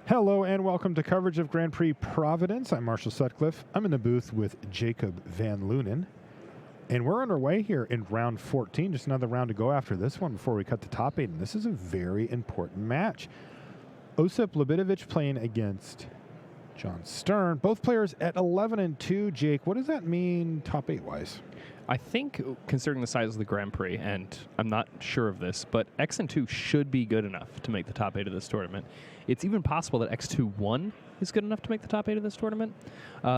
Hello and welcome to coverage of Grand Prix Providence. I'm Marshall Sutcliffe. I'm in the booth with Jacob Van Lunen. And we're underway here in round 14. Just another round to go after this one before we cut to top 8. And this is a very important match. Osip Labidovich playing against John Stern. Both players at 11 and 2. Jake, what does that mean top 8-wise? I think, considering the size of the Grand Prix, and I'm not sure of this, but X and 2 should be good enough to make the top 8 of this tournament. It's even possible that X2-1 is good enough to make the top 8 of this tournament.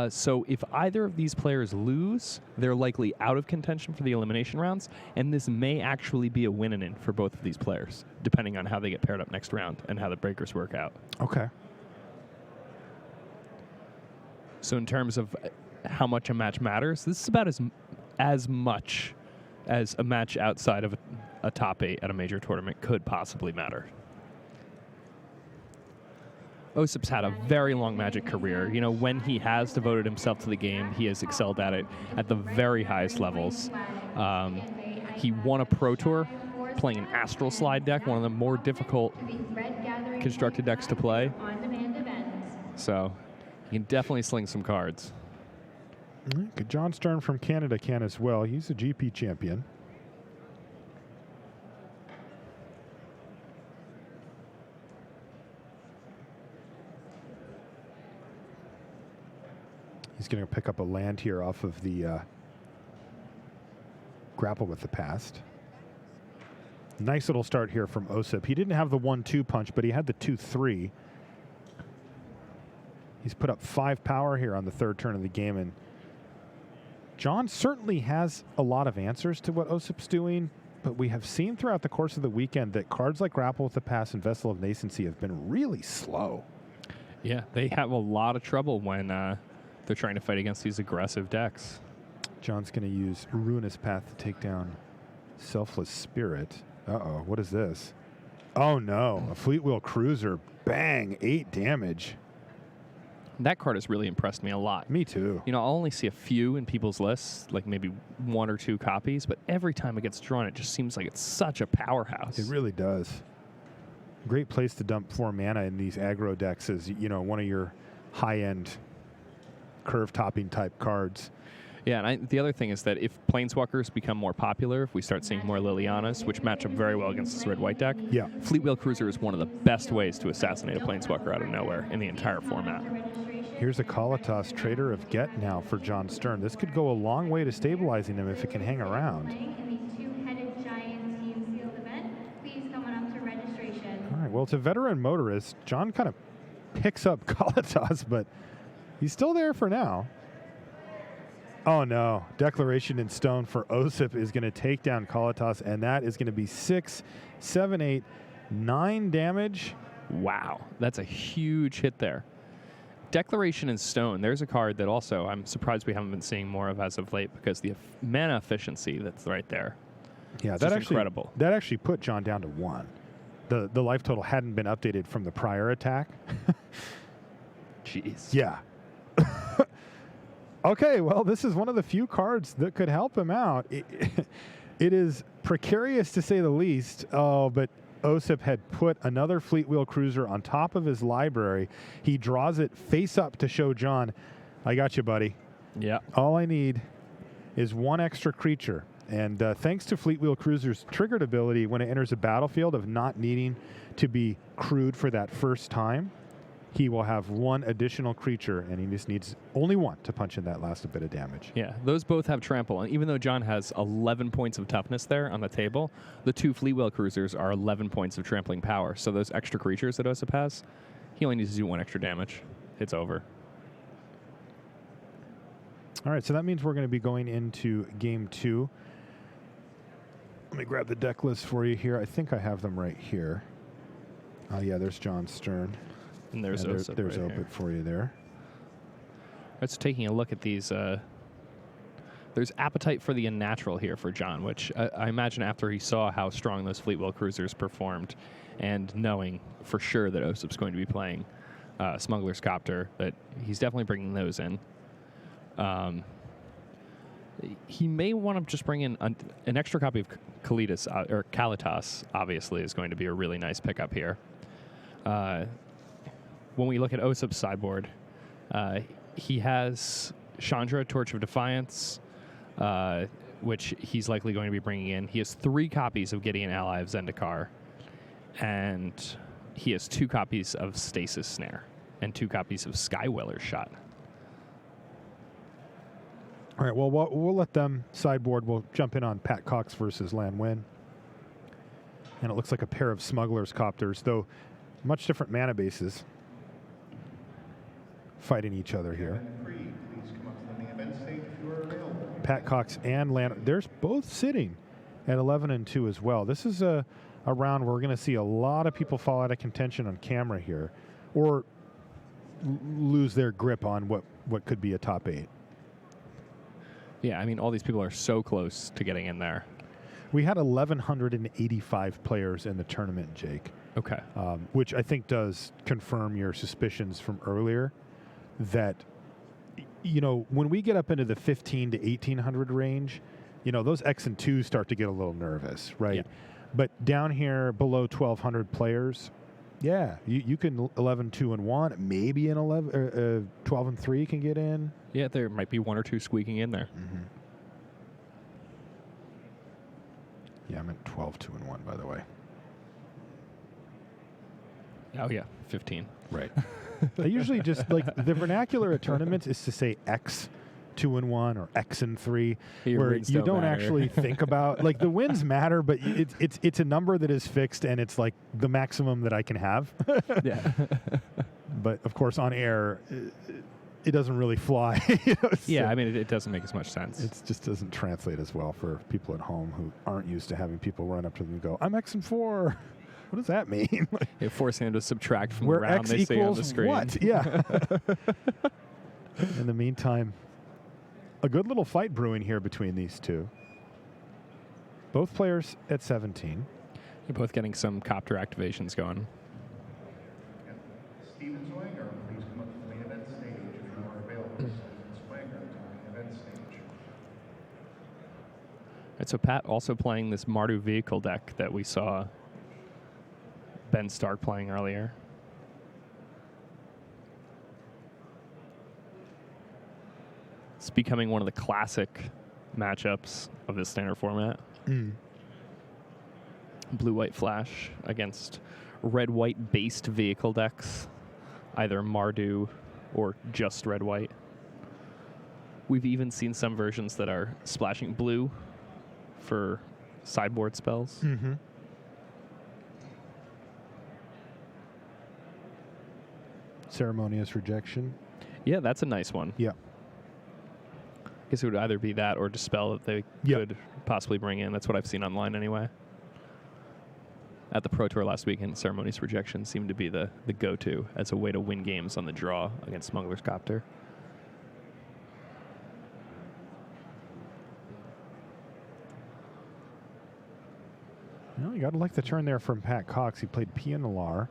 So if either of these players lose, they're likely out of contention for the elimination rounds, and this may actually be a win-in for both of these players, depending on how they get paired up next round and how the breakers work out. Okay. So in terms of how much a match matters, this is about as much as a match outside of a top 8 at a major tournament could possibly matter. Osip's had a very long Magic career. You know, when he has devoted himself to the game, he has excelled at it at the very highest levels. He won a Pro Tour playing an Astral Slide deck, one of the more difficult constructed decks to play. So he can definitely sling some cards. John Stern from Canada can as well. He's a GP champion. He's going to pick up a land here off of the Grapple with the Past. Nice little start here from Osip. He didn't have the 1-2 punch, but he had the 2-3. He's put up 5 power here on the third turn of the game, and John certainly has a lot of answers to what Osip's doing, but we have seen throughout the course of the weekend that cards like Grapple with the Past and Vessel of Nascency have been really slow. Yeah, they have a lot of trouble when they're trying to fight against these aggressive decks. John's going to use Ruinous Path to take down Selfless Spirit. Uh-oh, what is this? Oh, no, a Fleetwheel Cruiser. Bang, 8 damage. That card has really impressed me a lot. Me too. You know, I'll only see a few in people's lists, like maybe 1 or 2 copies, but every time it gets drawn, it just seems like it's such a powerhouse. It really does. Great place to dump 4 mana in these aggro decks is, you know, one of your high-end curve-topping type cards. Yeah, and the other thing is that if Planeswalkers become more popular, if we start seeing more Lilianas, which match up very well against this red-white deck, yeah, Fleetwheel Cruiser is one of the best ways to assassinate a Planeswalker out of nowhere in the entire format. Here's a Kalitas, Trader of Get now for John Stern. This could go a long way to stabilizing him if it can hang around. All right, well, it's a veteran motorist. John kind of picks up Kalitas, but he's still there for now. Oh, no. Declaration in Stone for Osip is going to take down Kalitas, and that is going to be 6, 7, 8, 9 damage. Wow, that's a huge hit there. Declaration in Stone, there's a card that also I'm surprised we haven't been seeing more of as of late because the mana efficiency that's right there. Yeah, that's incredible. That actually put John down to 1. The life total hadn't been updated from the prior attack. Jeez. Yeah. Okay, well, this is one of the few cards that could help him out. It is precarious to say the least. Oh, but Osip had put another Fleetwheel Cruiser on top of his library. He draws it face up to show John, I got you, buddy. Yeah. All I need is 1 extra creature. And thanks to Fleetwheel Cruiser's triggered ability when it enters a battlefield of not needing to be crewed for that first time, he will have 1 additional creature, and he just needs only 1 to punch in that last bit of damage. Yeah, those both have trample, and even though John has 11 points of toughness there on the table, the 2 Fleetwheel Cruisers are 11 points of trampling power. So those extra creatures that Osip has, he only needs to do 1 extra damage. It's over. All right, so that means we're going to be going into Game 2. Let me grab the deck list for you here. I think I have them right here. Oh, yeah, there's John Stern. And there's Osip there's right Opit here. for you there. Let's taking a look at these. There's appetite for the unnatural here for John, which I imagine after he saw how strong those Fleetwheel Cruisers performed and knowing for sure that Osip's going to be playing Smuggler's Copter, that he's definitely bringing those in. He may want to just bring in an extra copy of Kalitas, obviously, is going to be a really nice pickup here. when we look at Osip's sideboard, he has Chandra, Torch of Defiance, which he's likely going to be bringing in. He has 3 copies of Gideon Ally of Zendikar, and he has 2 copies of Stasis Snare and 2 copies of Skyweller's Shot. All right, well, we'll let them sideboard. We'll jump in on Pat Cox versus Lan Win. And it looks like a pair of Smuggler's Copters, though much different mana bases fighting each other here. Pat Cox and Lan, they're both sitting at 11-2 as well. This is a round where we're going to see a lot of people fall out of contention on camera here, or lose their grip on what could be a top 8. Yeah, I mean, all these people are so close to getting in there. We had 1,185 players in the tournament, Jake. Okay. Which I think does confirm your suspicions from earlier that, when we get up into the 1,500 to 1,800 range, those X and 2s start to get a little nervous, right? Yeah. But down here below 1,200 players, yeah, you can 11-2-1, maybe an 12-3 can get in. Yeah, there might be 1 or 2 squeaking in there. Mm-hmm. Yeah, I meant 12-2-1, by the way. Oh, yeah, 15. Right. I usually just, the vernacular at tournaments is to say X 2-1 or X and 3, where you don't actually think about, the wins matter, but it's a number that is fixed, and it's like the maximum that I can have. Yeah. But, of course, on air, it doesn't really fly. Yeah, I mean, it doesn't make as much sense. It just doesn't translate as well for people at home who aren't used to having people run up to them and go, I'm X and 4. What does that mean? You're forcing them to subtract from where the round X they see on the equals screen. what? Yeah. In the meantime, a good little fight brewing here between these two. Both players at 17. You're both getting some copter activations going. Steven Swanger, please come up to the main event stage if you are available. Steven Swanger to the main event stage. And so Pat also playing this Mardu vehicle deck that we saw Ben Stark playing earlier. It's becoming one of the classic matchups of this standard format. Blue-white flash against red-white based vehicle decks, either Mardu or just red-white. We've even seen some versions that are splashing blue for sideboard spells. Mm-hmm. Ceremonious Rejection. Yeah, that's a nice one. Yeah. I guess it would either be that or Dispel that they could possibly bring in. That's what I've seen online anyway. At the Pro Tour last weekend, Ceremonious Rejection seemed to be the go-to as a way to win games on the draw against Smuggler's Copter. Well, you got to like the turn there from Pat Cox. He played Pianalar.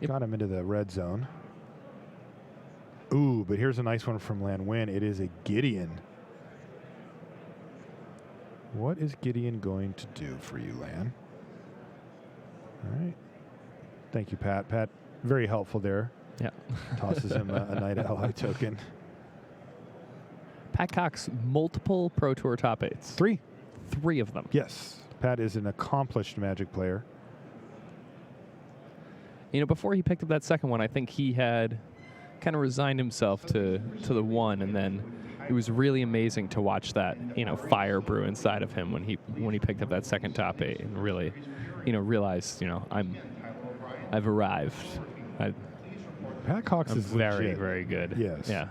Got him into the red zone. Ooh, but here's a nice one from Lan Win. It is a Gideon. What is Gideon going to do for you, Lan? All right. Thank you, Pat. Pat, very helpful there. Yeah. Tosses him a Knight Ally token. Pat Cox, multiple Pro Tour top 8s. 3. 3 of them. Yes. Pat is an accomplished Magic player. Before he picked up that second one, I think he had kind of resigned himself to the one, and then it was really amazing to watch that, fire brew inside of him when he picked up that second top 8 and really, realized, I've arrived. Pat Cox I'm is very, legit. very good. Yes. Yeah.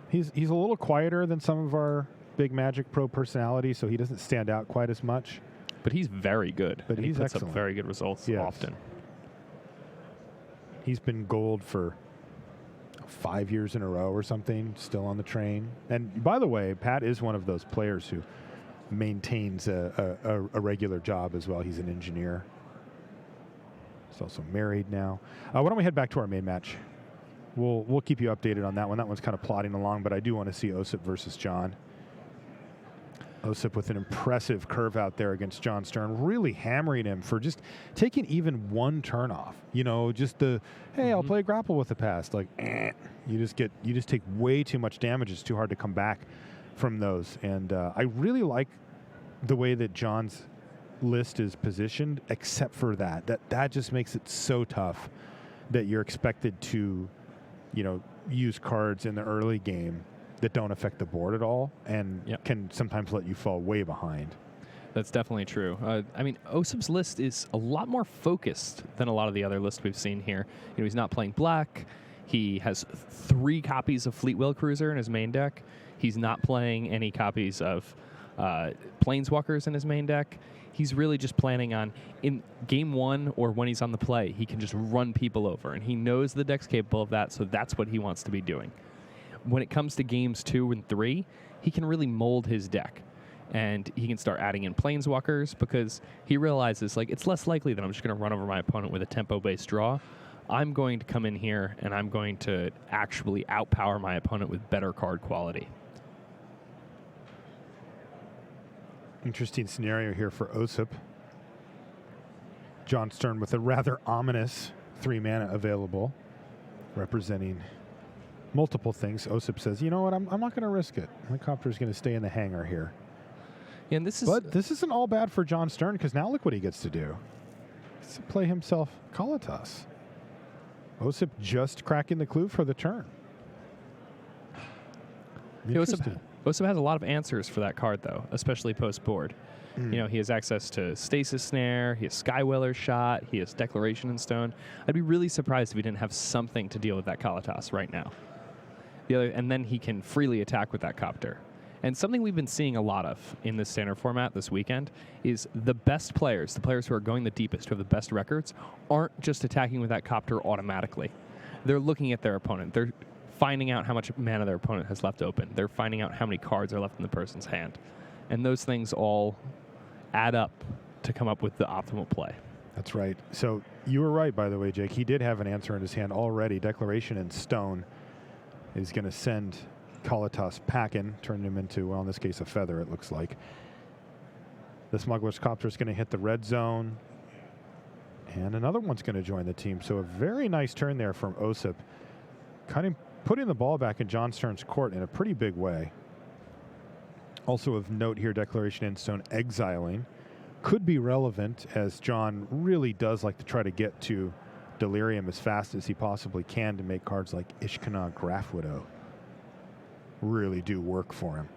He's a little quieter than some of our big Magic Pro personalities, so he doesn't stand out quite as much. But he's very good. But and he's he puts excellent. up very good results often. He's been gold for 5 years in a row or something, still on the train. And by the way, Pat is one of those players who maintains a regular job as well. He's an engineer. He's also married now. Why don't we head back to our main match? We'll keep you updated on that one. That one's kind of plodding along, but I do want to see Osip versus John. Osip with an impressive curve out there against John Stern, really hammering him for just taking even one turn off. You know, just the, hey, I'll play grapple with the pass. Like, you just take way too much damage. It's too hard to come back from those. And I really like the way that John's list is positioned, except for that just makes it so tough that you're expected to, you know, use cards in the early game that don't affect the board at all and can sometimes let you fall way behind. That's definitely true. I mean, Osip's list is a lot more focused than a lot of the other lists we've seen here. You know, he's not playing black. He has 3 copies of Fleetwheel Cruiser in his main deck. He's not playing any copies of Planeswalkers in his main deck. He's really just planning on, in game 1 or when he's on the play, he can just run people over. And he knows the deck's capable of that, so that's what he wants to be doing. When it comes to games 2 and 3, he can really mold his deck. And he can start adding in Planeswalkers because he realizes, like, it's less likely that I'm just going to run over my opponent with a tempo-based draw. I'm going to come in here and I'm going to actually outpower my opponent with better card quality. Interesting scenario here for Osip. John Stern with a rather ominous 3 mana available, representing multiple things. Osip says, you know what, I'm not going to risk it. My copter's going to stay in the hangar here. Yeah, and this isn't all bad for John Stern, because now look what he gets to do. He gets to play himself Kalitas. Osip just cracking the clue for the turn. Osip has a lot of answers for that card, though, especially post-board. You know, he has access to Stasis Snare, he has Skyweller's Shot, he has Declaration in Stone. I'd be really surprised if he didn't have something to deal with that Kalitas right now. And then he can freely attack with that copter. And something we've been seeing a lot of in the standard format this weekend is the best players, the players who are going the deepest, who have the best records, aren't just attacking with that copter automatically. They're looking at their opponent. They're finding out how much mana their opponent has left open. They're finding out how many cards are left in the person's hand. And those things all add up to come up with the optimal play. That's right. So you were right, by the way, Jake. He did have an answer in his hand already. Declaration in Stone is going to send Kalitas packing, turn him into, well, in this case, a feather, it looks like. The Smuggler's Copter is going to hit the red zone, and another one's going to join the team. So a very nice turn there from Osip, kind of putting the ball back in John Stern's court in a pretty big way. Also of note here, Declaration in Stone exiling could be relevant, as John really does like to try to get to Delirium as fast as he possibly can to make cards like Ishkanah Graph Widow really do work for him.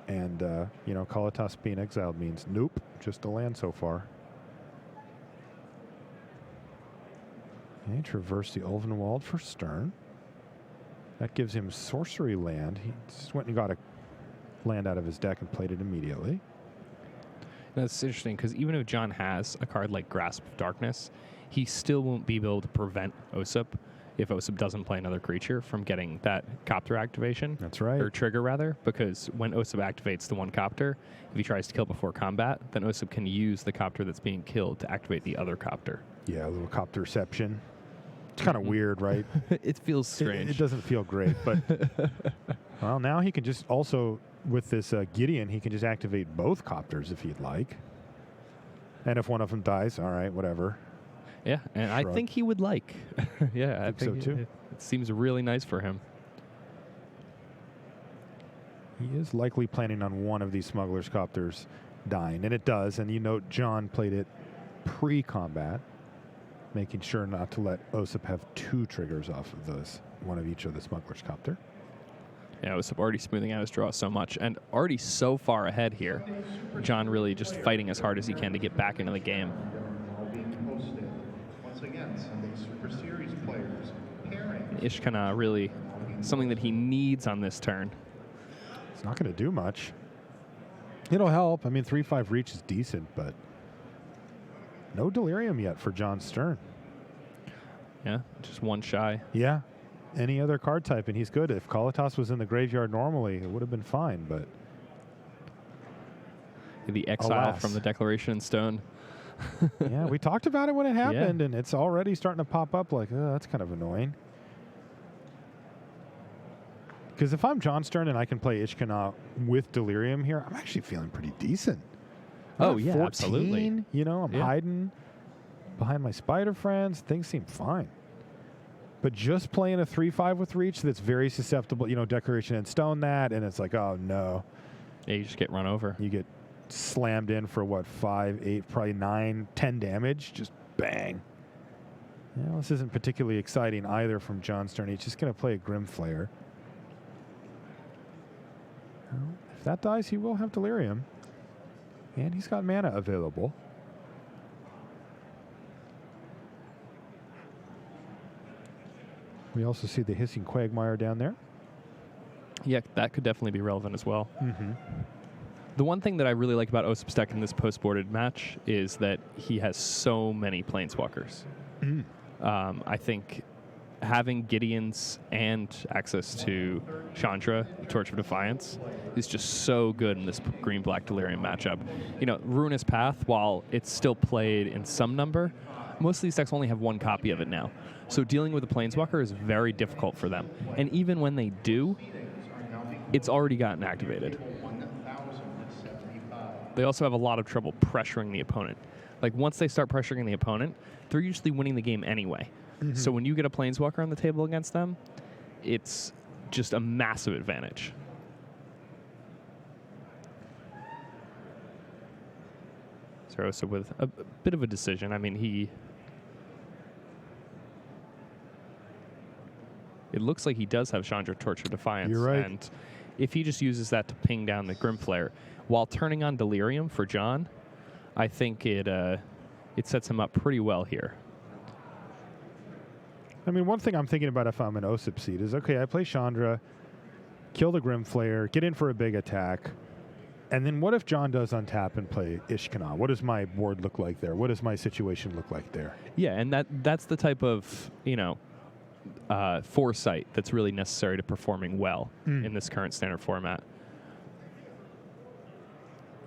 And, you know, Kalitas being exiled means nope, just a land so far. Okay, traverse the Ulvenwald for Stern. That gives him sorcery land. He just went and got a land out of his deck and played it immediately. That's interesting, because even if John has a card like Grasp of Darkness, he still won't be able to prevent Osip, if Osip doesn't play another creature, from getting that copter activation. That's right. Or trigger, rather, because when Osip activates the one copter, if he tries to kill before combat, then Osip can use the copter that's being killed to activate the other copter. Yeah, a little copterception. It's kind of weird, right? It feels strange. It doesn't feel great, but well, now he can just also, with this Gideon, he can just activate both copters if he'd like. And if one of them dies, all right, whatever. Yeah, and Shrug. I think he would like. Yeah, I think so too. It seems really nice for him. He is likely planning on one of these Smuggler's Copters dying, and it does. And you note John played it pre-combat, making sure not to let Osip have 2 triggers off of those, one of each of the Smuggler's Copter. Yeah, Osip already smoothing out his draw so much, and already so far ahead here. John really just fighting as hard as he can to get back into the game. All being posted. Once again, sending Super Series players, pairing. Ishkanah really something that he needs on this turn. It's not going to do much. It'll help. I mean, 3/5 reach is decent, but no Delirium yet for John Stern. Yeah, just one shy. Yeah. Any other card type, and he's good. If Kalitas was in the graveyard normally, it would have been fine, but The exile alas. from the Declaration in Stone. yeah, we talked about it when it happened, and it's already starting to pop up like, oh, that's kind of annoying. Because if I'm John Stern and I can play Ishkana with Delirium here, I'm actually feeling pretty decent. I'm Oh, at yeah, 14, absolutely. You know, I'm Yeah. hiding behind my spider friends. Things seem fine. But just playing a 3/5 with reach that's very susceptible, Declaration and Stone that, and it's like, oh no. Yeah, you just get run over. You get slammed in for what, 5, 8, probably 9, 10 damage. Just bang. Yeah, this isn't particularly exciting either from John Stern. He's just going to play a Grim Flare. Well, if that dies, he will have Delirium. And he's got mana available. We also see the Hissing Quagmire down there. Yeah, that could definitely be relevant as well. Mm-hmm. The one thing that I really like about Osip's deck in this post-boarded match is that he has so many Planeswalkers. Mm. I think having Gideons and access to Chandra, Torch of Defiance, is just so good in this green-black Delirium matchup. Ruinous Path, while it's still played in some number, most of these decks only have one copy of it now. So dealing with a Planeswalker is very difficult for them. And even when they do, it's already gotten activated. They also have a lot of trouble pressuring the opponent. Like, once they start pressuring the opponent, they're usually winning the game anyway. Mm-hmm. So when you get a Planeswalker on the table against them, it's just a massive advantage. So with a bit of a decision. I mean, it looks like he does have Chandra Torch of Defiance. You're right. And if he just uses that to ping down the Grimflare while turning on Delirium for John, I think it sets him up pretty well here. I mean, one thing I'm thinking about if I'm an Osip seed is, okay, I play Chandra, kill the Grimflare, get in for a big attack, and then what if John does untap and play Ishkana? What does my board look like there? What does my situation look like there? Yeah, and that's the type of, foresight that's really necessary to performing well in this current standard format.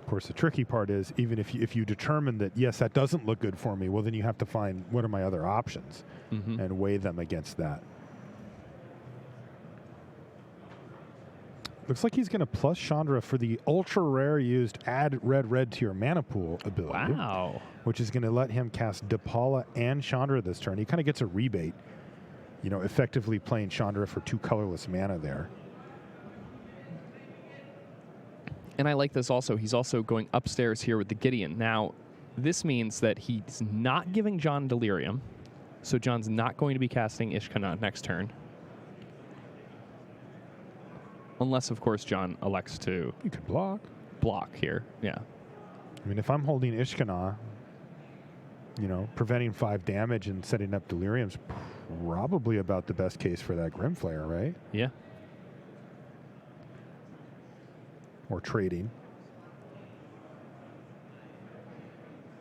Of course, the tricky part is, even if you determine that, yes, that doesn't look good for me, well, then you have to find what are my other options and weigh them against that. Looks like he's going to plus Chandra for the ultra rare used add red to your mana pool ability. Wow. Which is going to let him cast Depala and Chandra this turn. He kind of gets a rebate, effectively playing Chandra for 2 colorless mana there. And I like this also. He's also going upstairs here with the Gideon. Now, this means that he's not giving John Delirium, so John's not going to be casting Ishkana next turn. Unless, of course, John elects to You could block. block here. Yeah. I mean, if I'm holding Ishkana, preventing 5 damage and setting up Delirium's probably about the best case for that Grimflare, right? Yeah. Or trading.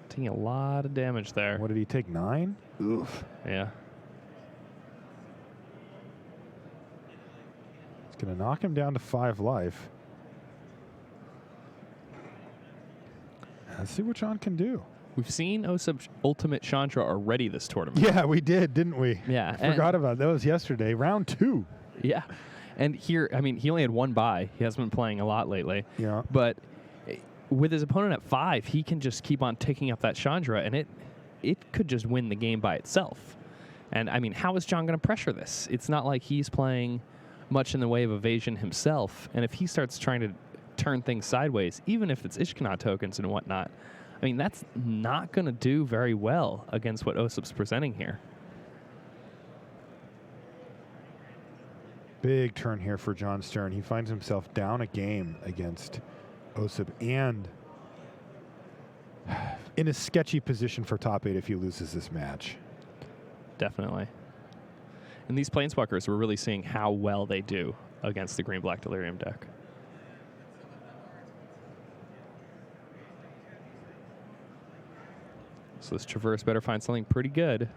Taking a lot of damage there. What did he take? 9? Oof. Yeah. It's going to knock him down to 5 life. Let's see what John can do. We've seen Osip's Ultimate Chandra already this tournament. Yeah, we did, didn't we? Yeah. I forgot about that. That was yesterday, round 2. Yeah. And here, I mean, he only had 1 bye. He hasn't been playing a lot lately. Yeah. But with his opponent at 5, he can just keep on taking up that Chandra, and it could just win the game by itself. And, I mean, how is John going to pressure this? It's not like he's playing much in the way of evasion himself. And if he starts trying to turn things sideways, even if it's Ishkana tokens and whatnot, I mean, that's not going to do very well against what Osip's presenting here. Big turn here for John Stern. He finds himself down a game against Osip and in a sketchy position for top 8 if he loses this match. Definitely. And these Planeswalkers, we're really seeing how well they do against the green-black Delirium deck. So this Traverse better find something pretty good.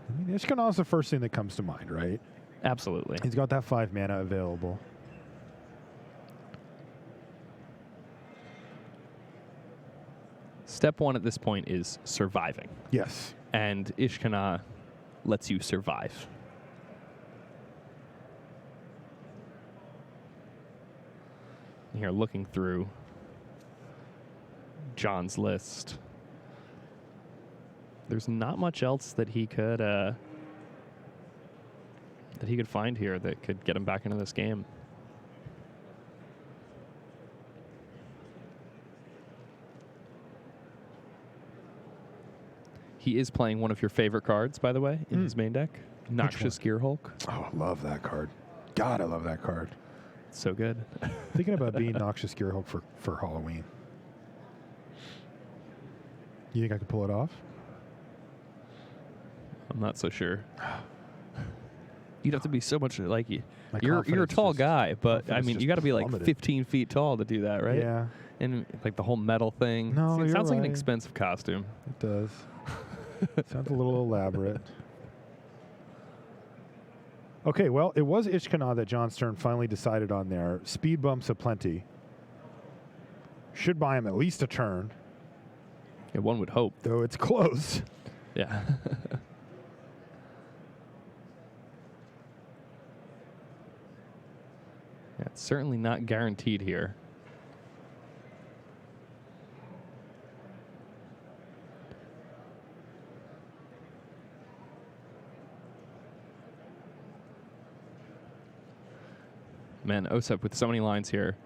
I mean, Ishkana is the first thing that comes to mind, right? Absolutely. He's got that 5 mana available. Step 1 at this point is surviving. Yes. And Ishkana lets you survive. here looking through John's list. There's not much else that he could find here that could get him back into this game. He is playing one of your favorite cards, by the way, in his main deck. Noxious Gear Hulk. Oh, I love that card. God, I love that card. So good. Thinking about being Noxious Gear Hulk for Halloween. You think I could pull it off? I'm not so sure. You'd have to be so much like you. My You're a confidence tall just- guy, but I confidence mean, just you got to be like plummeted. 15 feet tall to do that, right? Yeah, And like the whole metal thing. No, it you're sounds like an right. expensive costume. it does. Sounds a little elaborate. Okay, well, it was Ishkana that John Stern finally decided on there. Speed bumps aplenty. Should buy him at least a turn, Yeah, one would hope. though it's close. Yeah. Yeah, it's certainly not guaranteed here. Man, Osep with so many lines here.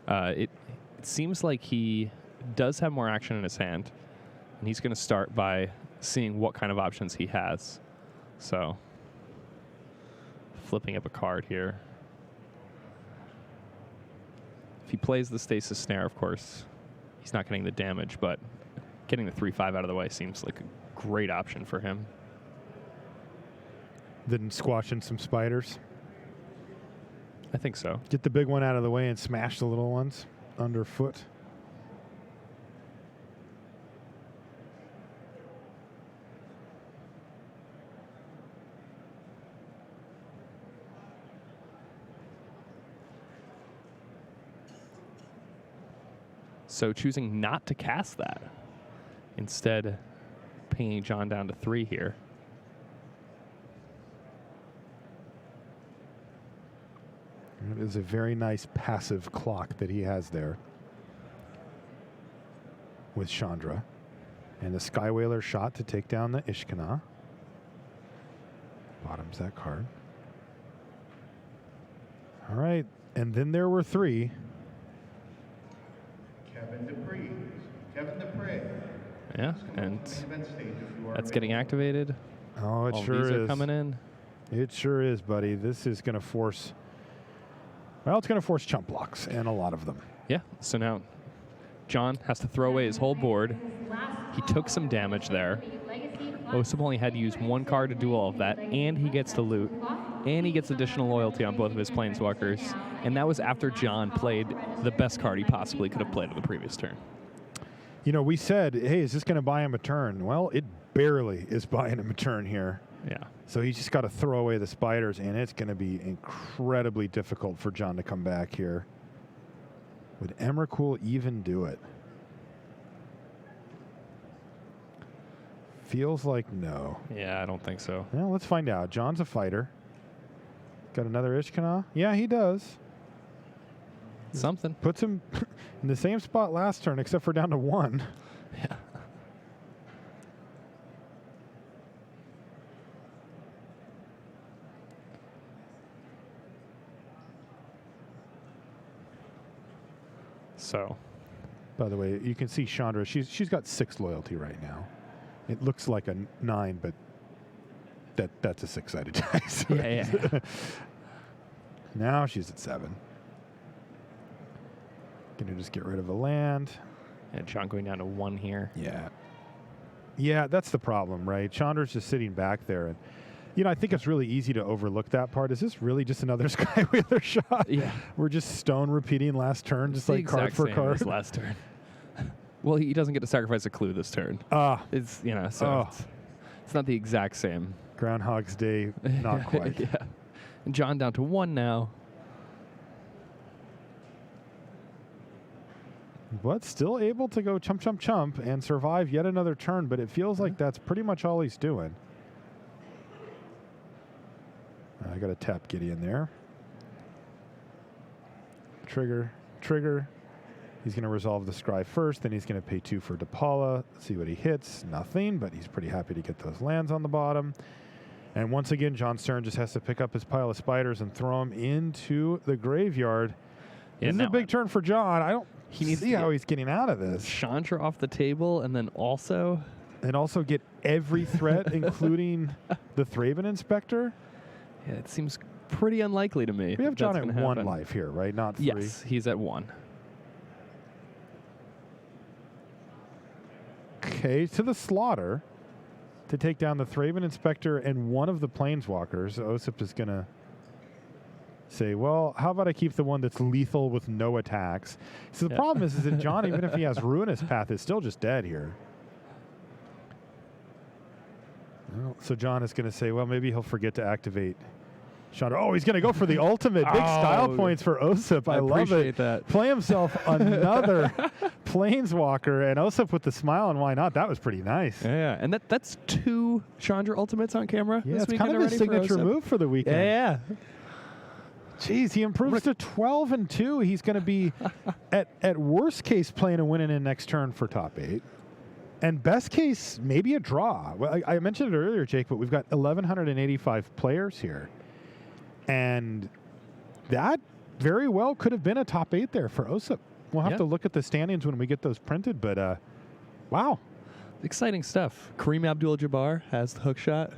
It seems like he does have more action in his hand, and he's going to start by seeing what kind of options he has. So, flipping up a card here. If he plays the Stasis Snare, of course, he's not getting the damage, but getting the 3/5 out of the way seems like a great option for him. Then squashing some spiders. I think so. Get the big one out of the way and smash the little ones underfoot. So choosing not to cast that, instead pinging John down to 3 here. It is a very nice passive clock that he has there with Chandra. And the Sky Whaler shot to take down the Ishkana. Bottoms that card. All right. And then there were 3. Kevin Dupree. Kevin Dupree. Yeah, Please come and up to the main event stage if you are that's getting available. activated. Oh, it All sure these is. are coming in. It sure is, buddy. This is going to force... Well, it's going to force chump blocks, and a lot of them. Yeah, so now John has to throw away his whole board. He took some damage there. Osip only had to use 1 card to do all of that, and he gets to loot, and he gets additional loyalty on both of his planeswalkers. And that was after John played the best card he possibly could have played on the previous turn. You know, we said, hey, is this going to buy him a turn? Well, it barely is buying him a turn here. Yeah. So he's just got to throw away the spiders, and it's going to be incredibly difficult for John to come back here. Would Emrakul even do it? Feels like no. Yeah, I don't think so. Well, let's find out. John's a fighter. Got another Ishkana? Yeah, he does. Something. Puts him in the same spot last turn, except for down to 1. Yeah. So, By the way, you can see Chandra. She's got 6 loyalty right now. It looks like a 9, but that's a 6-sided dice. yeah. Now she's at 7. Gonna just get rid of a land. And John going down to 1 here. Yeah. Yeah, that's the problem, right? Chandra's just sitting back there. And, you know, I think it's really easy to overlook that part. Is this really just another Sky Whaler shot? Yeah. We're just stone repeating last turn, just The like card exact for same card. as last turn. Well, he doesn't get to sacrifice a clue this turn. Ah, It's, you know, so Oh. it's not the exact same. Groundhog's Day, not quite. Yeah. And John down to 1 now. But still able to go chump, chump, chump and survive yet another turn, but it feels like that's pretty much all he's doing. I got to tap Gideon there. Trigger, trigger. He's going to resolve the scry first, then he's going to pay 2 for DePaula, see what he hits. Nothing, but he's pretty happy to get those lands on the bottom. And once again, John Stern just has to pick up his pile of spiders and throw them into the graveyard. This is a big turn for John. I don't see how he's getting out of this. Chandra off the table, and then also... And also get every threat, including the Thraben Inspector. Yeah, it seems pretty unlikely to me. We have John that's at gonna 1 happen. life here, right? Not 3. Yes, he's at 1. Okay, to the slaughter to take down the Thraben Inspector and one of the Planeswalkers. Osip is going to say, well, how about I keep the one that's lethal with no attacks? So the problem is that John, even if he has Ruinous Path, is still just dead here. Well, so John is going to say, well, maybe he'll forget to activate Chandra. Oh, he's going to go for the ultimate. Big style points for Osip. I love appreciate it. that. Play himself another Planeswalker, and Osip with the smile, and why not? That was pretty nice. Yeah, and that's 2 Chandra ultimates on camera Yeah, this it's weekend kind of his already for signature Osip. move for the weekend. Yeah. Jeez, he improves to 12-2. He's going to be, at worst case, playing a winning in next turn for top 8. And best case, maybe a draw. Well, I mentioned it earlier, Jake, but we've got 1,185 players here. And that very well could have been a top 8 there for Osip. We'll have to look at the standings when we get those printed, but wow. Exciting stuff. Kareem Abdul-Jabbar has the hook shot.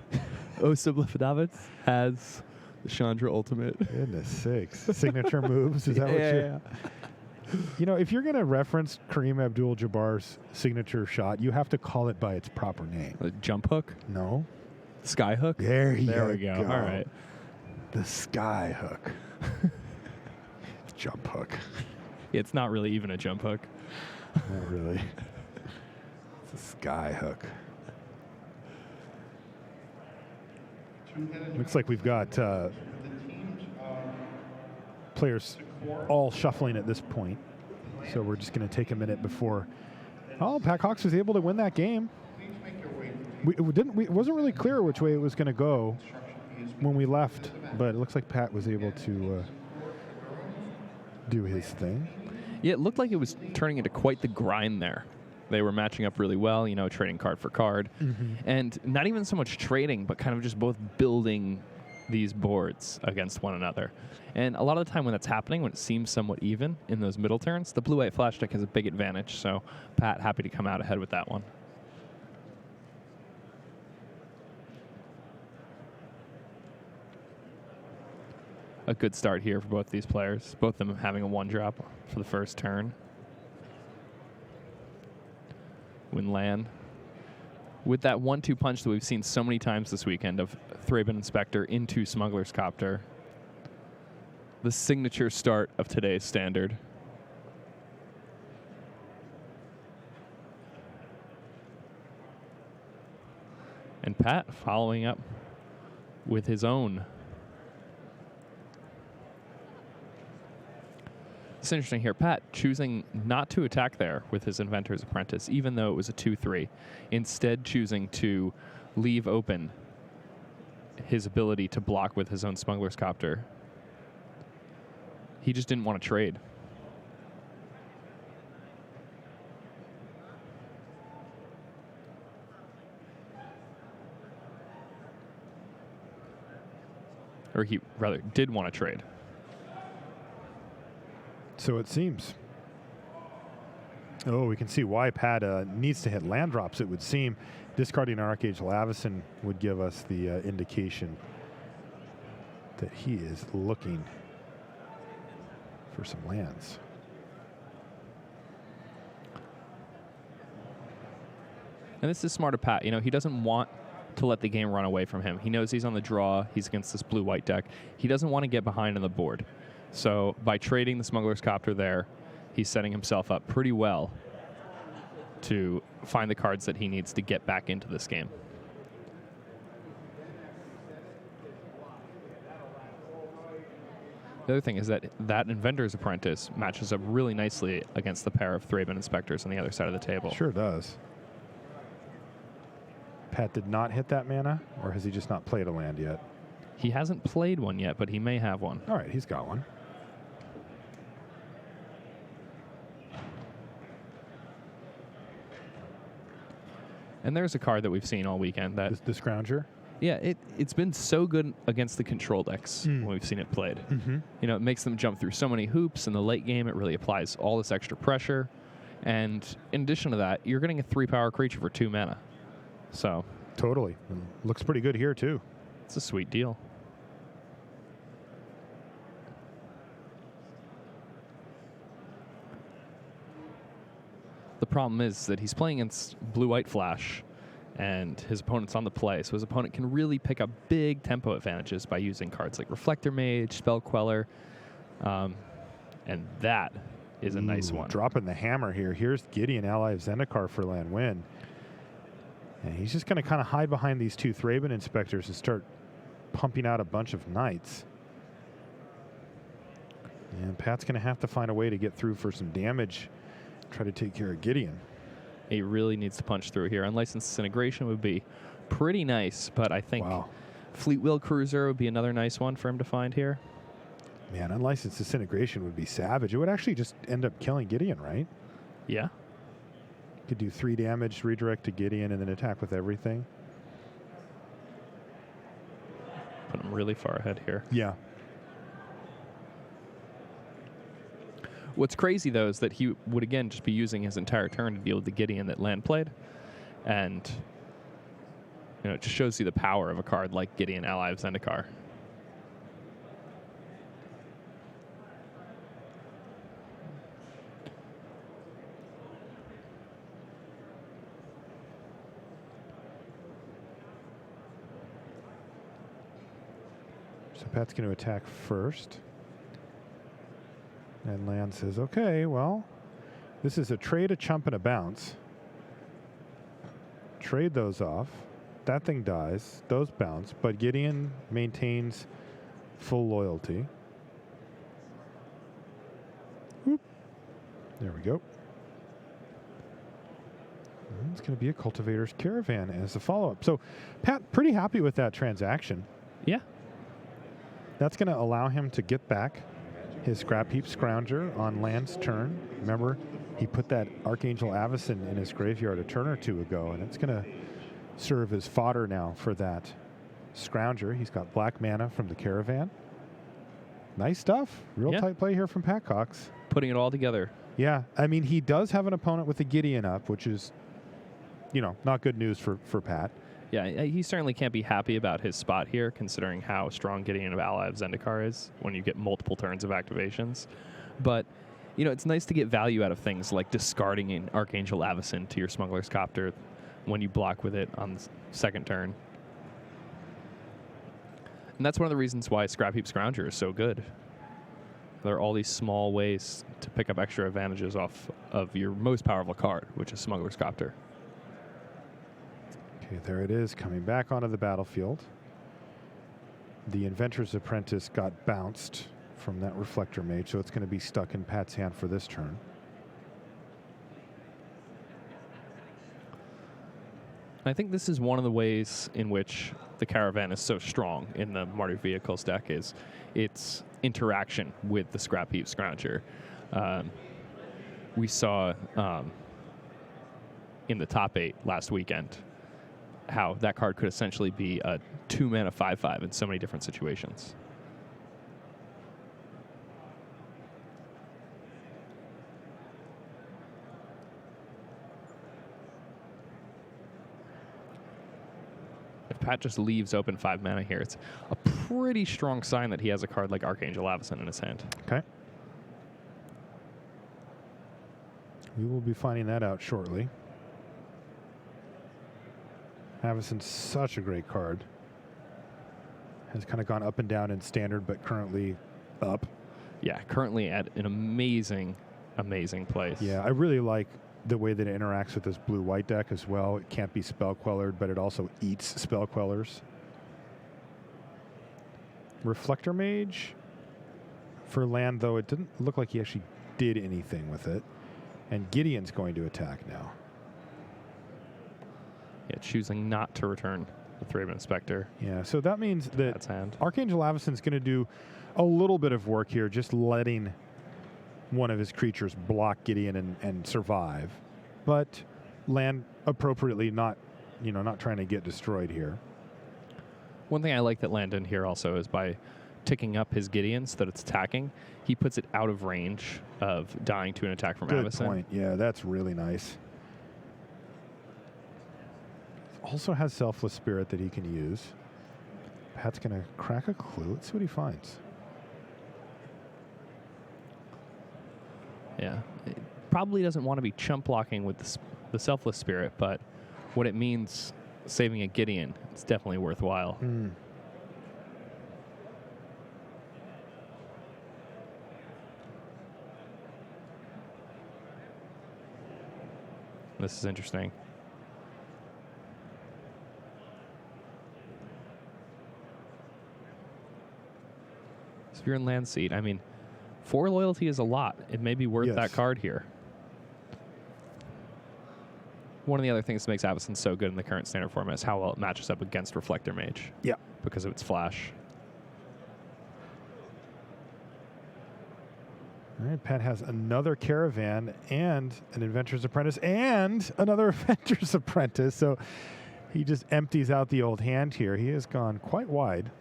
Osip Lefadavitz has the Chandra ultimate. Goodness sakes. Signature moves, is that what you're... You know, if you're going to reference Kareem Abdul-Jabbar's signature shot, you have to call it by its proper name. The jump hook? No. Sky hook? There we go. All right. The sky hook. Jump hook. It's not really even a jump hook. Not really. It's a sky hook. Looks like we've got players all shuffling at this point. So we're just going to take a minute before. Oh, Pat Cox was able to win that game. It wasn't really clear which way it was going to go when we left, but it looks like Pat was able to do his thing. Yeah, it looked like it was turning into quite the grind there. They were matching up really well, you know, trading card for card. And not even so much trading, but kind of just both building these boards against one another. And a lot of the time when that's happening, when it seems somewhat even in those middle turns, the blue-white flash deck has a big advantage. So Pat happy to come out ahead with that one. A good start here for both these players. Both of them having a 1-drop for the first turn. Winland. With that 1-2 punch that we've seen so many times this weekend of Thraben Inspector into Smuggler's Copter. The signature start of today's standard. And Pat following up with his own. It's interesting here. Pat choosing not to attack there with his Inventor's Apprentice, even though it was a 2-3. Instead choosing to leave open his ability to block with his own Smuggler's Copter. He just didn't want to trade. Or he rather did want to trade. So it seems. Oh, we can see why Pat needs to hit land drops, it would seem. Discarding Archangel Avacyn would give us the indication that he is looking for some lands. And this is smart of Pat. You know, he doesn't want to let the game run away from him. He knows he's on the draw. He's against this blue-white deck. He doesn't want to get behind on the board. So by trading the Smuggler's Copter there, he's setting himself up pretty well to find the cards that he needs to get back into this game. The other thing is that Inventor's Apprentice matches up really nicely against the pair of Thraben Inspectors on the other side of the table. Sure does. Pat did not hit that mana, or has he just not played a land yet? He hasn't played one yet, but he may have one. All right, he's got one. And there's a card that we've seen all weekend that, The Scrounger. yeah, it's been so good against the control decks when we've seen it played. Mm-hmm. You know, it makes them jump through so many hoops in the late game. It really applies all this extra pressure. And in addition to that, you're getting a 3-power creature for 2 mana. So Totally. Looks pretty good here, too. it's a sweet deal. The problem is that he's playing against blue-white flash, and his opponent's on the play, so his opponent can really pick up big tempo advantages by using cards like Reflector Mage, Spell Queller, and that is a nice one. Dropping the hammer here. Here's Gideon, ally of Zendikar for land win. And he's just going to kind of hide behind these 2 Thraben Inspectors and start pumping out a bunch of Knights. And Pat's going to have to find a way to get through for some damage, try to take care of Gideon. He really needs to punch through here. Unlicensed Disintegration would be pretty nice, but I think Fleetwheel Cruiser would be another nice one for him to find here. Man, Unlicensed Disintegration would be savage. It would actually just end up killing Gideon, right? Yeah. Could do 3 damage, redirect to Gideon, and then attack with everything. Put him really far ahead here. Yeah. What's crazy, though, is that he would, again, just be using his entire turn to deal with the Gideon that land played. And, you know, it just shows you the power of a card like Gideon, ally of Zendikar. So Pat's going to attack first. And Land says, okay, well, this is a trade, a chump, and a bounce. Trade those off. That thing dies. Those bounce. But Gideon maintains full loyalty. Whoop. There we go. And it's going to be a Cultivator's Caravan as a follow-up. So Pat, pretty happy with that transaction. Yeah. That's going to allow him to get back his Scrap Heap Scrounger on Land's turn. Remember, he put that Archangel Avacyn in his graveyard a turn or 2 ago, and it's going to serve as fodder now for that Scrounger. He's got black mana from the Caravan. Nice stuff. Real tight play here from Pat Cox. Putting it all together. Yeah, I mean, he does have an opponent with a Gideon up, which is, you know, not good news for Pat. Yeah, he certainly can't be happy about his spot here, considering how strong Gideon of Ally of Zendikar is when you get multiple turns of activations. But, you know, it's nice to get value out of things like discarding an Archangel Avacyn to your Smuggler's Copter when you block with it on the second turn. And that's one of the reasons why Scrap Heap Scrounger is so good. There are all these small ways to pick up extra advantages off of your most powerful card, which is Smuggler's Copter. Okay, there it is, coming back onto the battlefield. The Inventor's Apprentice got bounced from that Reflector Mage, so it's going to be stuck in Pat's hand for this turn. I think this is one of the ways in which the Caravan is so strong in the Martyr Vehicles deck is its interaction with the Scrap Heap Scrounger. We saw in the top 8 last weekend how that card could essentially be a 2-mana 5/5 in so many different situations. If Pat just leaves open 5 mana here, it's a pretty strong sign that he has a card like Archangel Avacyn in his hand. Okay. We will be finding that out shortly. Avacyn's such a great card. Has kind of gone up and down in standard, but currently up. Yeah, currently at an amazing, amazing place. Yeah, I really like the way that it interacts with this blue-white deck as well. It can't be spell quellered, but it also eats spell quellers. Reflector Mage for land, though, it didn't look like he actually did anything with it. And Gideon's going to attack now. Yeah, choosing not to return the Thraben Inspector. Yeah, so that means that That's hand. Archangel Avacyn's going to do a little bit of work here, just letting one of his creatures block Gideon and survive, but land appropriately, not not trying to get destroyed here. One thing I like that Land did here also is by ticking up his Gideon so that it's attacking, he puts it out of range of dying to an attack from Good Avison. point. Yeah, that's really nice. Also has Selfless Spirit that he can use. Pat's going to crack a clue. Let's see what he finds. Yeah. It probably doesn't want to be chump blocking with the Selfless Spirit, but what it means saving a Gideon, it's definitely worthwhile. This is interesting. So if you're in land seat, I mean, 4 loyalty is a lot. It may be worth that card here. One of the other things that makes Avison so good in the current standard format is how well it matches up against Reflector Mage. Yeah. Because of its flash. All right, Pat has another Caravan and an Adventurer's Apprentice and another Adventurer's Apprentice. So he just empties out the old hand here. He has gone quite wide.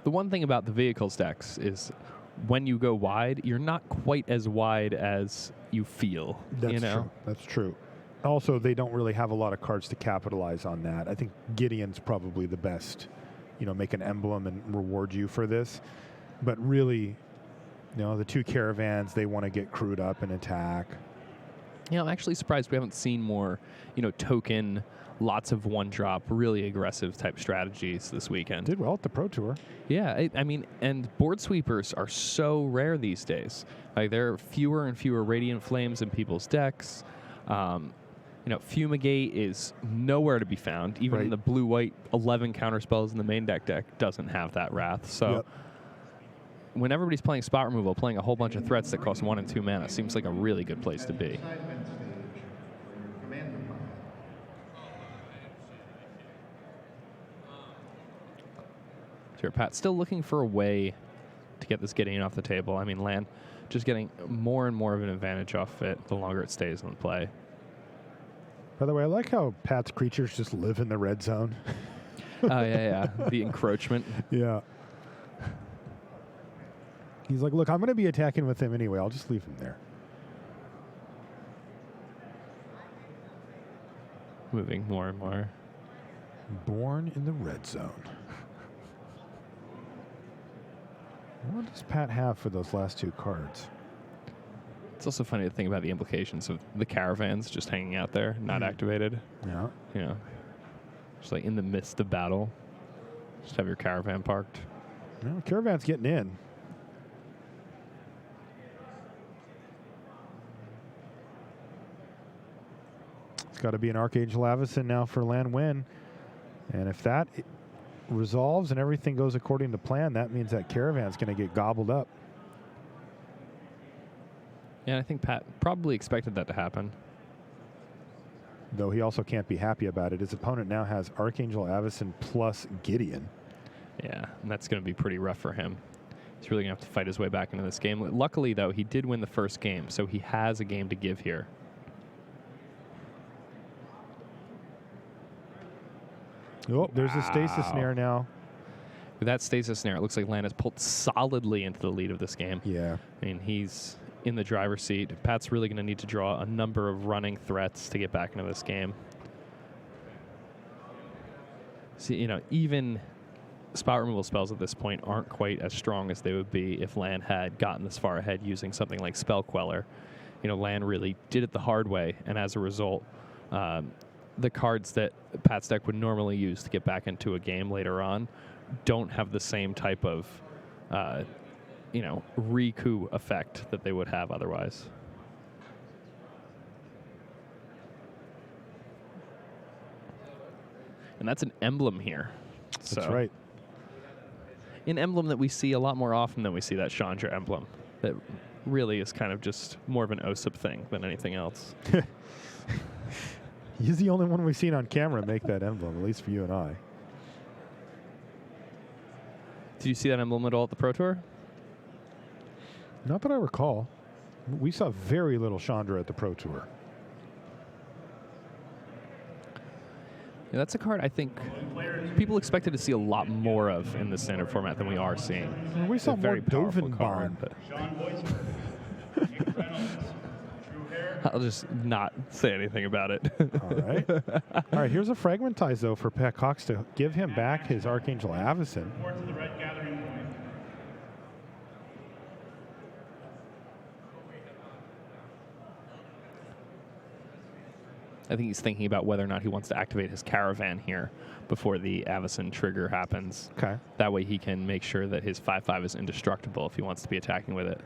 The one thing about the vehicles decks is when you go wide, you're not quite as wide as you feel. That's you know? true. That's true. Also, they don't really have a lot of cards to capitalize on that. I think Gideon's probably the best, make an emblem and reward you for this. But really, the 2 Caravans, they want to get crewed up and attack. I'm actually surprised we haven't seen more, token, lots of 1-drop, really aggressive type strategies this weekend. Did well at the Pro Tour. Yeah, I mean, and board sweepers are so rare these days. Like, there are fewer and fewer Radiant Flames in people's decks. Fumigate is nowhere to be found. Even in the blue-white 11 counterspells in the main deck doesn't have that Wrath. So when everybody's playing spot removal, playing a whole bunch of threats that cost 1 and 2 mana seems like a really good place to be. Assignment stage for your commander pile. Here, Pat, still looking for a way to get this Gideon off the table. I mean, land just getting more and more of an advantage off it the longer it stays in play. By the way, I like how Pat's creatures just live in the red zone. Yeah. The encroachment. Yeah. He's like, look, I'm going to be attacking with him anyway. I'll just leave him there. Moving more and more. Born in the red zone. What does Pat have for those last 2 cards? It's also funny to think about the implications of the Caravans just hanging out there, not activated. Yeah. Just like in the midst of battle. Just have your Caravan parked. Well, Caravan's getting in. It's got to be an Archangel Avison now for land win. And if that resolves and everything goes according to plan, that means that Caravan's going to get gobbled up. Yeah, I think Pat probably expected that to happen. Though he also can't be happy about it. His opponent now has Archangel Avison plus Gideon. Yeah, and that's going to be pretty rough for him. He's really going to have to fight his way back into this game. Luckily, though, he did win the first game, so he has a game to give here. Oh, there's a stasis snare now. With that stasis snare, it looks like Lan has pulled solidly into the lead of this game. Yeah. I mean, he's in the driver's seat. Pat's really going to need to draw a number of running threats to get back into this game. See, even spot removal spells at this point aren't quite as strong as they would be if Lan had gotten this far ahead using something like Spell Queller. Lan really did it the hard way, and as a result, the cards that Pat's deck would normally use to get back into a game later on don't have the same type of, Riku effect that they would have otherwise. And that's an emblem here. That's right. An emblem that we see a lot more often than we see that Chandra emblem. That really is kind of just more of an OSIP thing than anything else. He's the only one we've seen on camera make that emblem, at least for you and I. Did you see that emblem at all at the Pro Tour? Not that I recall. We saw very little Chandra at the Pro Tour. Yeah, that's a card I think people expected to see a lot more of in the standard format than we are seeing. Well, we saw It's a more very powerful Dovin card, Bond. but Sean Boyce, Nick Reynolds, Drew Hare. I'll just not say anything about it. All right. All right, here's a Fragmentize, though, for Pat Cox to give him back his Archangel Avacyn. Report to the Red Gathering Point. I think he's thinking about whether or not he wants to activate his Caravan here before the Avacyn trigger happens. Okay. That way he can make sure that his 5/5 is indestructible if he wants to be attacking with it.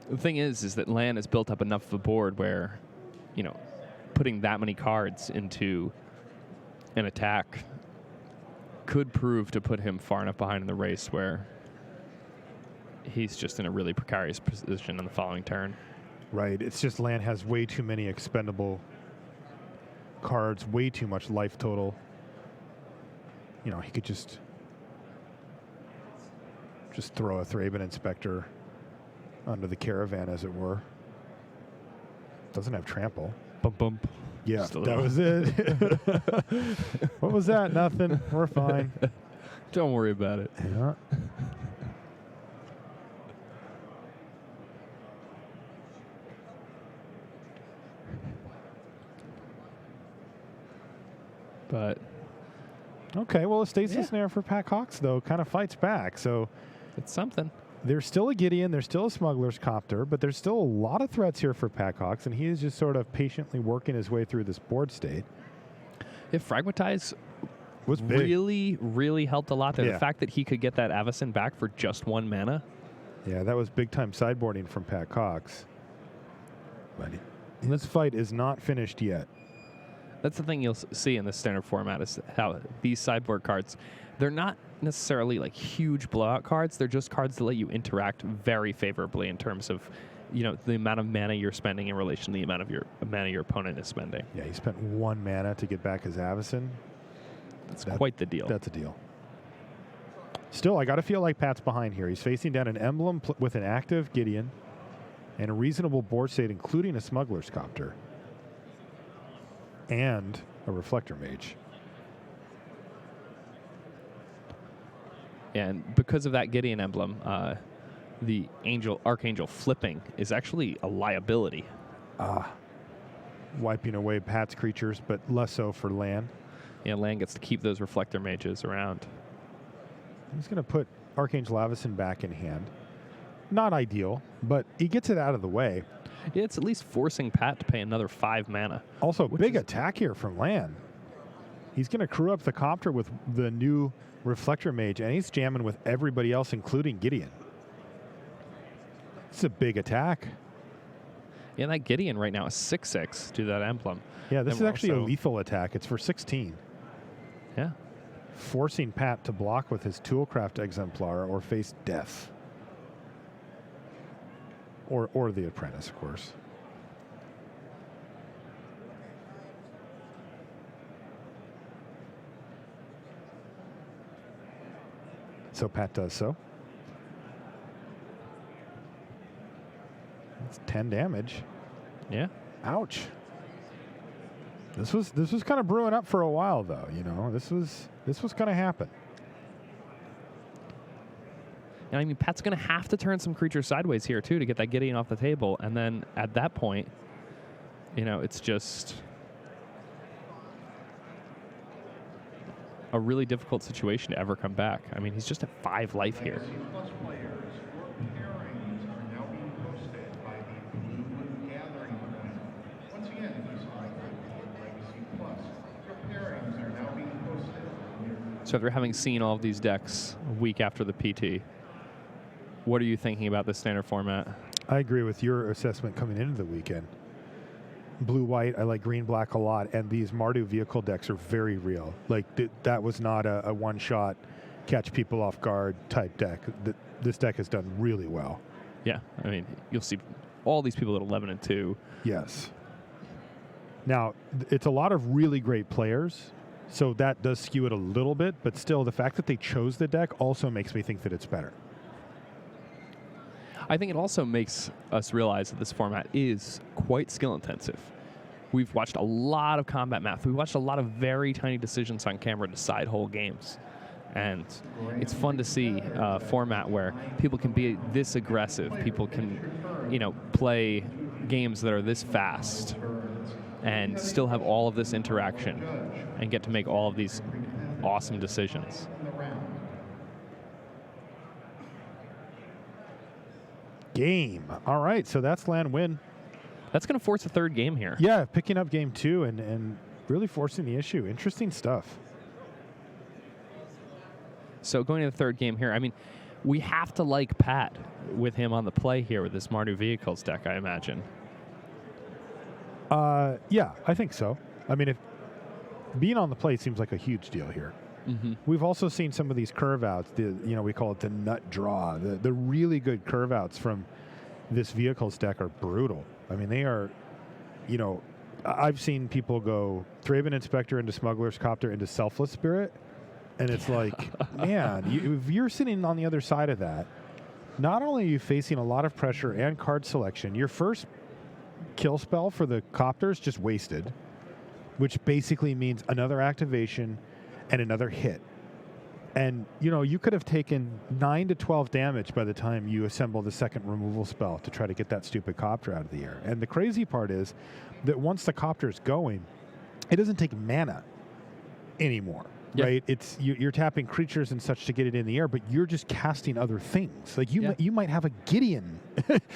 The thing is that Lan has built up enough of a board where, you know, putting that many cards into an attack could prove to put him far enough behind in the race where he's just in a really precarious position on the following turn. Right. It's just Lan has way too many expendable cards, way too much life total. You know, he could just throw a Thraben Inspector under the Caravan, as it were. Doesn't have trample. Bump, bump. Yeah, Just a that little. was it. What was that? Nothing. We're fine. Don't worry about it. Yeah. But Okay, well, a Stasis Yeah. Snare for Pat Cox, though, kind of fights back. So it's something. there's still a Gideon, there's still a Smuggler's Copter, but there's still a lot of threats here for Pat Cox, and he is just sort of patiently working his way through this board state. If Fragmentize Was big. really, really helped a lot there. Yeah. The fact that he could get that Avacyn back for just 1 mana. Yeah, that was big-time sideboarding from Pat Cox. But this fight is not finished yet. That's the thing you'll see in the standard format is how these sideboard cards, they're not necessarily like huge blowout cards. They're just cards that let you interact very favorably in terms of, you know, the amount of mana you're spending in relation to the amount of mana your opponent is spending. Yeah, he spent 1 mana to get back his Avacyn. That's quite the deal. That's a deal. Still, I got to feel like Pat's behind here. He's facing down an emblem with an active Gideon and a reasonable board state, including a Smuggler's Copter and a Reflector Mage. And because of that Gideon emblem, the Archangel flipping is actually a liability. Wiping away Pat's creatures, but less so for Lan. Yeah, Lan gets to keep those Reflector Mages around. He's going to put Archangel Avacyn back in hand. Not ideal, but he gets it out of the way. Yeah, it's at least forcing Pat to pay another 5 mana. Also, Which big is- attack here from Lan. He's going to crew up the Copter with the new Reflector Mage, and he's jamming with everybody else, including Gideon. It's a big attack. Yeah, that Gideon right now is 6/6 to that emblem. Yeah, this And is we're actually a also- lethal attack. It's for 16. Yeah. Forcing Pat to block with his Toolcraft Exemplar or face death. Or the Apprentice, of course. So Pat does so. That's 10 damage. Yeah. Ouch. This was kind of brewing up for a while, though. You know, this was going to happen. And I mean, Pat's going to have to turn some creatures sideways here, too, to get that Gideon off the table. And then at that point, you know, it's just a really difficult situation to ever come back. I mean, he's just at 5 life here. Legacy Plus players, your pairings are now being posted by the Blue Gathering Point. Once again, if you select Legacy Plus, your pairings are now being posted on your So after having seen all of these decks a week after the PT, what are you thinking about this standard format? I agree with your assessment coming into the weekend. Blue-white, I like green-black a lot, and these Mardu vehicle decks are very real. Like, that was not a one-shot, catch people off guard type deck. This deck has done really well. Yeah, I mean, you'll see all these people at 11 and 2. Yes. Now, it's a lot of really great players, so that does skew it a little bit, but still, the fact that they chose the deck also makes me think that it's better. I think it also makes us realize that this format is quite skill intensive. We've watched a lot of combat math. We've watched a lot of very tiny decisions on camera decide whole games. And it's fun to see a format where people can be this aggressive. People can, play games that are this fast and still have all of this interaction and get to make all of these awesome decisions. Game. All right, so that's land win. That's going to force a third game here. Yeah, picking up game 2 and really forcing the issue. Interesting stuff. So going to the third game here, I mean, we have to like Pat with him on the play here with this Mardu Vehicles deck, I imagine. Yeah, I think so. I mean, if being on the play seems like a huge deal here. Mm-hmm. We've also seen some of these curve outs. We call it the nut draw. The really good curve outs from this Vehicles deck are brutal. I mean, they are, I've seen people go Thraben Inspector into Smuggler's Copter into Selfless Spirit. And it's like, man, if you're sitting on the other side of that, not only are you facing a lot of pressure and card selection, your first kill spell for the Copters just wasted, which basically means another activation and another hit. And, you could have taken 9 to 12 damage by the time you assemble the second removal spell to try to get that stupid Copter out of the air. And the crazy part is that once the Copter's going, it doesn't take mana anymore. Yeah. Right, it's you're tapping creatures and such to get it in the air, but you're just casting other things. Like you might have a Gideon.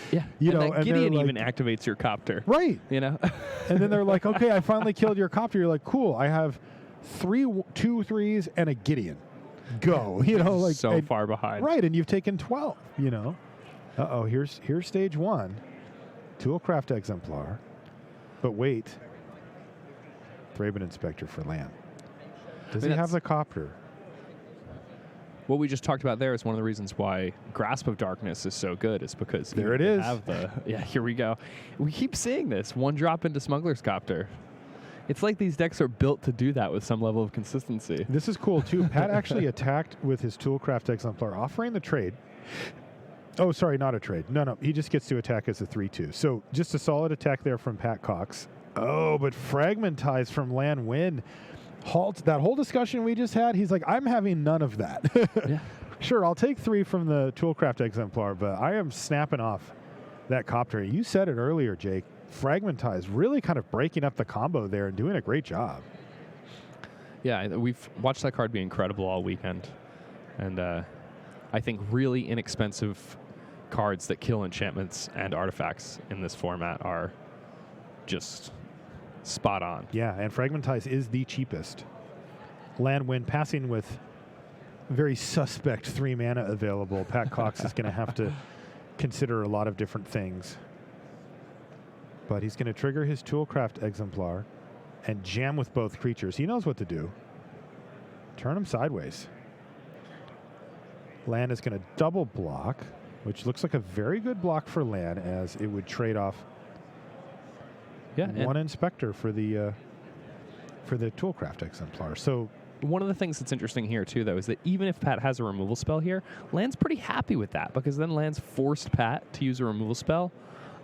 Yeah, and Gideon even activates your Copter. Right. And then they're like, okay, I finally killed your Copter. You're like, cool. I have 2 3s and a Gideon. Go. So far behind. Right, and you've taken 12. Uh-oh. Here's stage 1, Toolcraft Exemplar, but wait, Thraben Inspector for land. Does he have the Copter? What we just talked about there is one of the reasons why Grasp of Darkness is so good. Is because there it is. Here we go. We keep seeing this 1 drop into Smuggler's Copter. It's like these decks are built to do that with some level of consistency. This is cool too. Pat actually attacked with his Toolcraft Exemplar, offering the trade. Oh, sorry, not a trade. No, he just gets to attack as a 3/2. So just a solid attack there from Pat Cox. Oh, but Fragmentize from Lan Win. Halt that whole discussion we just had. He's like, I'm having none of that. Yeah. Sure, I'll take 3 from the Toolcraft Exemplar, but I am snapping off that Copter. You said it earlier, Jake. Fragmentize really kind of breaking up the combo there and doing a great job. Yeah, we've watched that card be incredible all weekend. And I think really inexpensive cards that kill enchantments and artifacts in this format are just spot on. Yeah, and Fragmentize is the cheapest. Land Win passing with very suspect 3 mana available. Pat Cox is going to have to consider a lot of different things. But he's going to trigger his Toolcraft Exemplar and jam with both creatures. He knows what to do. Turn him sideways. Land is going to double block, which looks like a very good block for Land, as it would trade off one Inspector for the Toolcraft Exemplar. So one of the things that's interesting here, too, though, is that even if Pat has a removal spell here, Land's pretty happy with that, because then Land's forced Pat to use a removal spell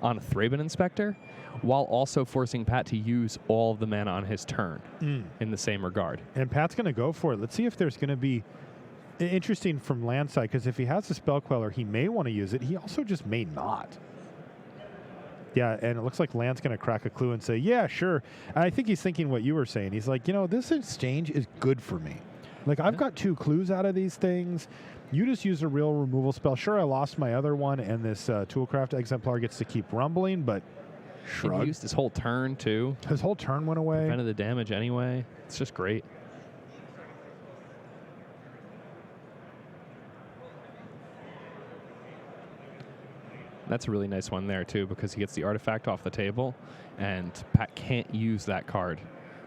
on a Thraben Inspector, while also forcing Pat to use all of the mana on his turn in the same regard. And Pat's going to go for it. Let's see if there's going to be interesting from land side, because if he has a Spell Queller, he may want to use it. He also just may not. Yeah, and it looks like Land's going to crack a clue and say, yeah, sure. And I think he's thinking what you were saying. He's like, this exchange is good for me. Like, I've got 2 clues out of these things. You just use a real removal spell. Sure, I lost my other one, and this Toolcraft Exemplar gets to keep rumbling, but shrug. He used his whole turn, too. His whole turn went away. Prevented the damage anyway. It's just great. That's a really nice one there, too, because he gets the artifact off the table, and Pat can't use that card,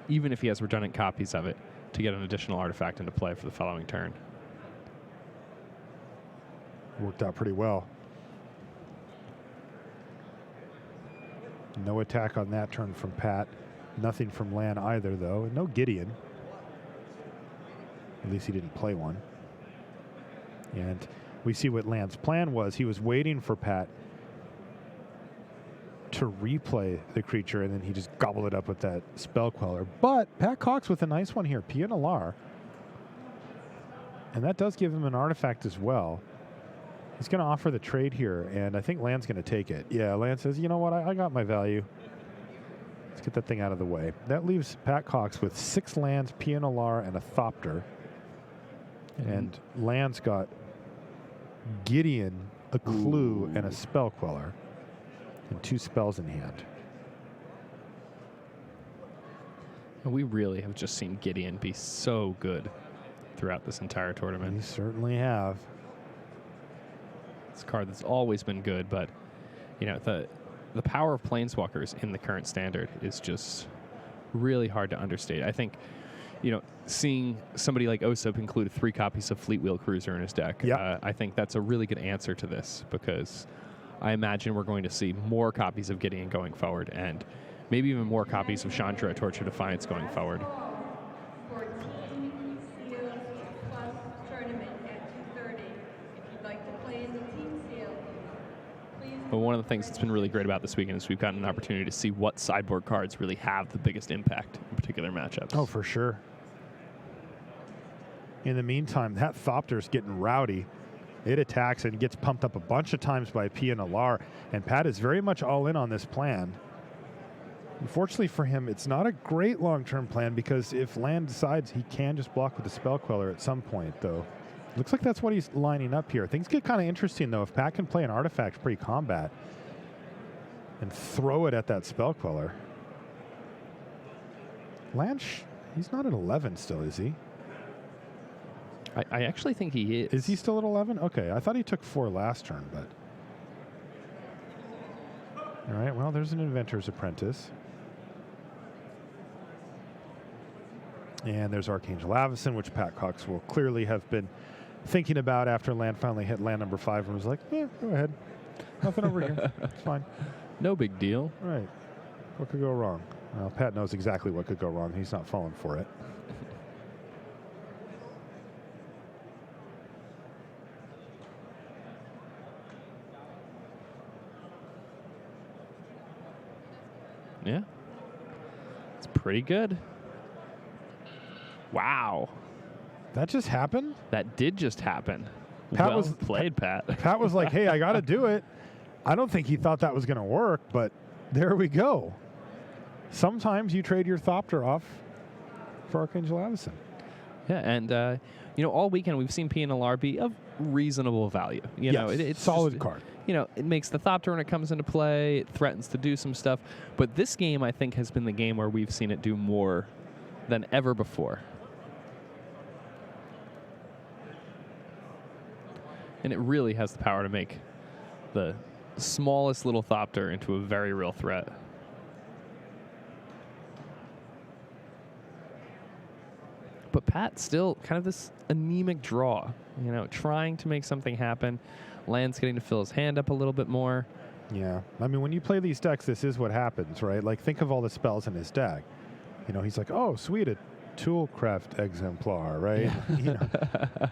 even if he has redundant copies of it, to get an additional artifact into play for the following turn. Worked out pretty well. No attack on that turn from Pat. Nothing from Lan either, though. And no Gideon. At least he didn't play one. And we see what Lan's plan was. He was waiting for Pat to replay the creature, and then he just gobbled it up with that Spell Queller. But Pat Cox with a nice one here, Pia Nalar. And that does give him an artifact as well. He's going to offer the trade here, and I think Land's going to take it. Yeah, Land says, you know what, I got my value. Let's get that thing out of the way. That leaves Pat Cox with 6 lands, Pia Nalar, and a Thopter. And Land's got Gideon, a Clue, and a Spell Queller. And 2 spells in hand. We really have just seen Gideon be so good throughout this entire tournament. We certainly have. It's a card that's always been good, but the power of Planeswalkers in the current standard is just really hard to understate. I think, seeing somebody like Osip include 3 copies of Fleetwheel Cruiser in his deck, I think that's a really good answer to this, because I imagine we're going to see more copies of Gideon going forward, and maybe even more copies of Chandra, Torch of Defiance going forward. For Team Seals Plus tournament at 2:30. If you'd like to play in the Team Seals, please. But one of the things that's been really great about this weekend is we've gotten an opportunity to see what sideboard cards really have the biggest impact in particular matchups. Oh, for sure. In the meantime, that Thopter's getting rowdy. It attacks and gets pumped up a bunch of times by Pia Nalar, and Pat is very much all in on this plan. Unfortunately for him, it's not a great long-term plan, because if Land decides he can just block with the Spell Queller at some point, though. Looks like that's what he's lining up here. Things get kind of interesting, though. If Pat can play an artifact pre-combat and throw it at that Spell Queller. Land, he's not at 11 still, is he? I actually think he is. Is he still at 11? Okay, I thought he took 4 last turn, but... All right, well, there's an Inventor's Apprentice. And there's Archangel Avacyn, which Pat Cox will clearly have been thinking about after Land finally hit land number 5 and was like, yeah, go ahead. Nothing over here. It's fine. No big deal. All right. What could go wrong? Well, Pat knows exactly what could go wrong. He's not falling for it. Yeah. It's pretty good. Wow. That just happened? That did just happen. Pat Well was played, Pat. Pat was like, hey, I got to do it. I don't think he thought that was going to work, but there we go. Sometimes you trade your Thopter off for Archangel Avacyn. Yeah, and all weekend we've seen PNLR be of reasonable value. It's solid just, card. It makes the Thopter when it comes into play. It threatens to do some stuff. But this game, I think, has been the game where we've seen it do more than ever before. And it really has the power to make the smallest little Thopter into a very real threat. But Pat still kind of this anemic draw, trying to make something happen. Land's getting to fill his hand up a little bit more. Yeah. I mean, when you play these decks, this is what happens, right? Like, think of all the spells in his deck. He's like, oh, sweet, a Toolcraft Exemplar, right?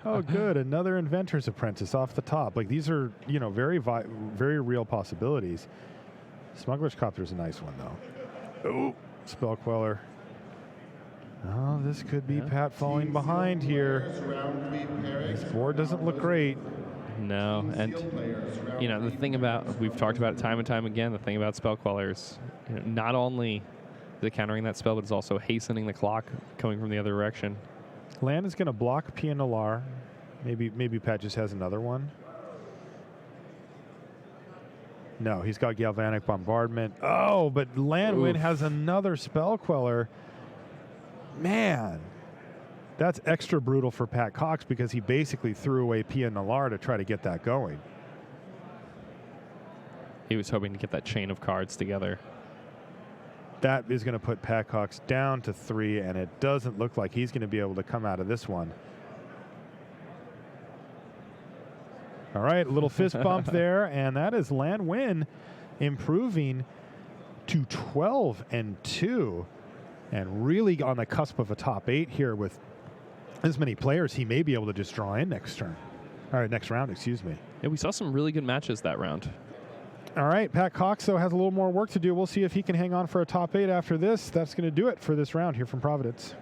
Oh, good, another Inventor's Apprentice off the top. Like, these are, very real possibilities. Smuggler's Copter's a nice one, though. Oh, Spell Queller. Oh, this could be Pat falling behind here. This board doesn't look great. No, and the thing about, we've talked about it time and time again, the thing about Spell Quellers, not only is it countering that spell, but it's also hastening the clock coming from the other direction. Land is going to block PNLR. Maybe Pat just has another one. No, he's got Galvanic Bombardment. Oh, but Landwin has another Spell Queller. Man, that's extra brutal for Pat Cox because he basically threw away Pia Nalar to try to get that going. He was hoping to get that chain of cards together. That is going to put Pat Cox down to 3, and it doesn't look like he's going to be able to come out of this one. All right, a little fist bump there, and that is Landwin improving to 12-2. And really on the cusp of a top 8 here with as many players he may be able to just draw in next round, excuse me. Yeah, we saw some really good matches that round. All right, Pat Cox, though, has a little more work to do. We'll see if he can hang on for a top 8 after this. That's going to do it for this round here from Providence.